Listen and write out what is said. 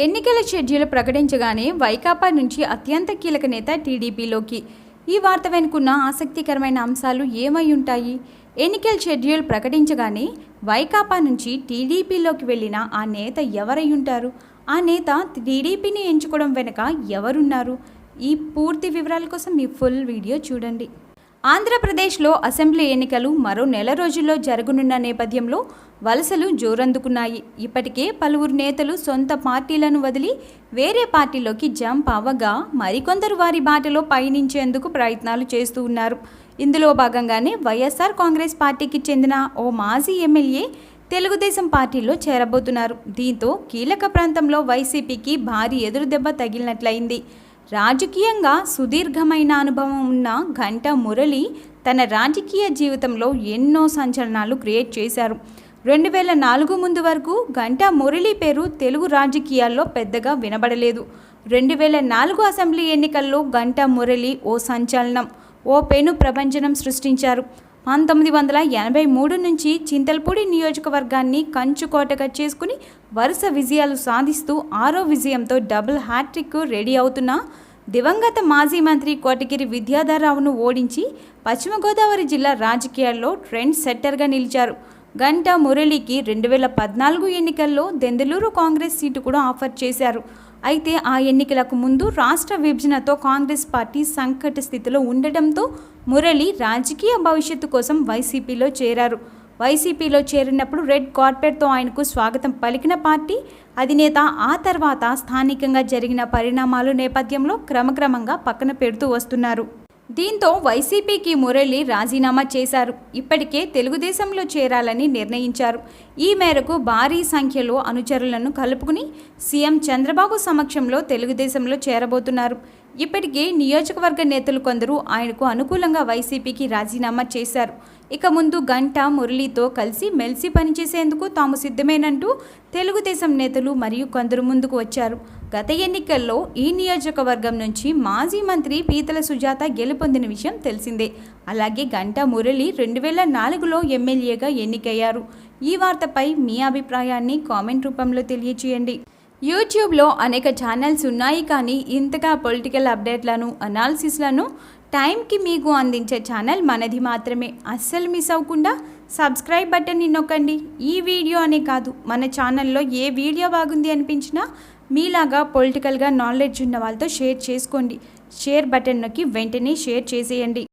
ఎన్నికల షెడ్యూల్ ప్రకటించగానే వైకాపా నుంచి అత్యంత కీలక నేత టీడీపీలోకి. ఈ వార్త వెనుకున్న ఆసక్తికరమైన అంశాలు ఏమై ఉంటాయి? ఎన్నికల షెడ్యూల్ ప్రకటించగానే వైకాపా నుంచి టీడీపీలోకి వెళ్ళిన ఆ నేత ఎవరై ఉంటారు? ఆ నేత టీడీపీని ఎంచుకోవడం వెనుక ఎవరున్నారు? ఈ పూర్తి వివరాల కోసం మీ ఫుల్ వీడియో చూడండి. ఆంధ్రప్రదేశ్లో అసెంబ్లీ ఎన్నికలు మరో నెల రోజుల్లో జరగనున్న నేపథ్యంలో వలసలు జోరందుకున్నాయి. ఇప్పటికే పలువురు నేతలు సొంత పార్టీలను వదిలి వేరే పార్టీలోకి జంప్ అవ్వగా మరికొందరు వారి బాటలో పయనించేందుకు ప్రయత్నాలు చేస్తూ ఉన్నారు. ఇందులో భాగంగానే వైఎస్ఆర్ కాంగ్రెస్ పార్టీకి చెందిన ఓ మాజీ ఎమ్మెల్యే తెలుగుదేశం పార్టీలో చేరబోతున్నారు. దీంతో కీలక ప్రాంతంలో వైసీపీకి భారీ ఎదురుదెబ్బ తగిలినట్లయింది. రాజకీయంగా సుదీర్ఘమైన అనుభవం ఉన్న గంటా మురళి తన రాజకీయ జీవితంలో ఎన్నో సంచలనాలు క్రియేట్ చేశారు. 2004 ముందు వరకు గంటా మురళి పేరు తెలుగు రాజకీయాల్లో పెద్దగా వినబడలేదు. 2004 అసెంబ్లీ ఎన్నికల్లో గంటా మురళి ఓ సంచలనం, ఓ పెను ప్రపంచనం సృష్టించారు. 1983 నుంచి చింతల్పూడి నియోజకవర్గాన్ని కంచుకోటగా చేసుకుని వరుస విజయాలు సాధిస్తూ 6వ విజయంతో డబుల్ హ్యాట్రిక్ రెడీ అవుతున్న దివంగత మాజీ మంత్రి కోటగిరి విద్యాధరరావును ఓడించి పశ్చిమ గోదావరి జిల్లా రాజకీయాల్లో ట్రెండ్ సెట్టర్గా నిలిచారు. గంటా మురళికి 2014 ఎన్నికల్లో దెందులూరు కాంగ్రెస్ సీటు కూడా ఆఫర్ చేశారు. అయితే ఆ ఎన్నికలకు ముందు రాష్ట్ర విభజనతో కాంగ్రెస్ పార్టీ సంకట స్థితిలో ఉండటంతో మురళి రాజకీయ భవిష్యత్తు కోసం వైసీపీలో చేరారు. వైసీపీలో చేరినప్పుడు రెడ్ కార్పెట్తో ఆయనకు స్వాగతం పలికిన పార్టీ అధినేత ఆ తర్వాత స్థానికంగా జరిగిన పరిణామాల నేపథ్యంలో క్రమక్రమంగా పక్కన పెడుతూ వస్తున్నారు. దీంతో వైసీపీకి మురళి రాజీనామా చేశారు. ఇప్పటికే తెలుగుదేశంలో చేరాలని నిర్ణయించారు. ఈ మేరకు భారీ సంఖ్యలో అనుచరులను కలుపుకుని సీఎం చంద్రబాబు సమక్షంలో తెలుగుదేశంలో చేరబోతున్నారు. ఇప్పటికే నియోజకవర్గ నేతలు కొందరు ఆయనకు అనుకూలంగా వైసీపీకి రాజీనామా చేశారు. ఇక ముందు గంటా మురళితో కలిసి మెలిసి పనిచేసేందుకు తాము సిద్ధమేనంటూ తెలుగుదేశం నేతలు మరియు కొందరు ముందుకు వచ్చారు. గత ఎన్నికల్లో ఈ నియోజకవర్గం నుంచి మాజీ మంత్రి పీతల సుజాత గెలుపొందిన విషయం తెలిసిందే. అలాగే గంటా మురళి 2004లో ఎమ్మెల్యేగా ఎన్నికయ్యారు. ఈ వార్తపై మీ అభిప్రాయాన్ని కామెంట్ రూపంలో తెలియచేయండి. యూట్యూబ్లో అనేక ఛానల్స్ ఉన్నాయి, కానీ ఇంతగా పొలిటికల్ అప్డేట్లను, అనాలిసిస్లను టైంకి మీకు అందించే ఛానల్ మనది మాత్రమే. అస్సలు మిస్ అవ్వకుండా సబ్స్క్రైబ్ బటన్ని నొక్కండి. ఈ వీడియో అనే కాదు, మన ఛానల్లో ఏ వీడియో బాగుంది అనిపించినా మీలాగా పొలిటికల్గా నాలెడ్జ్ ఉన్న వాళ్ళతో షేర్ చేసుకోండి. షేర్ బటన్ నొక్కి వెంటనే షేర్ చేసేయండి.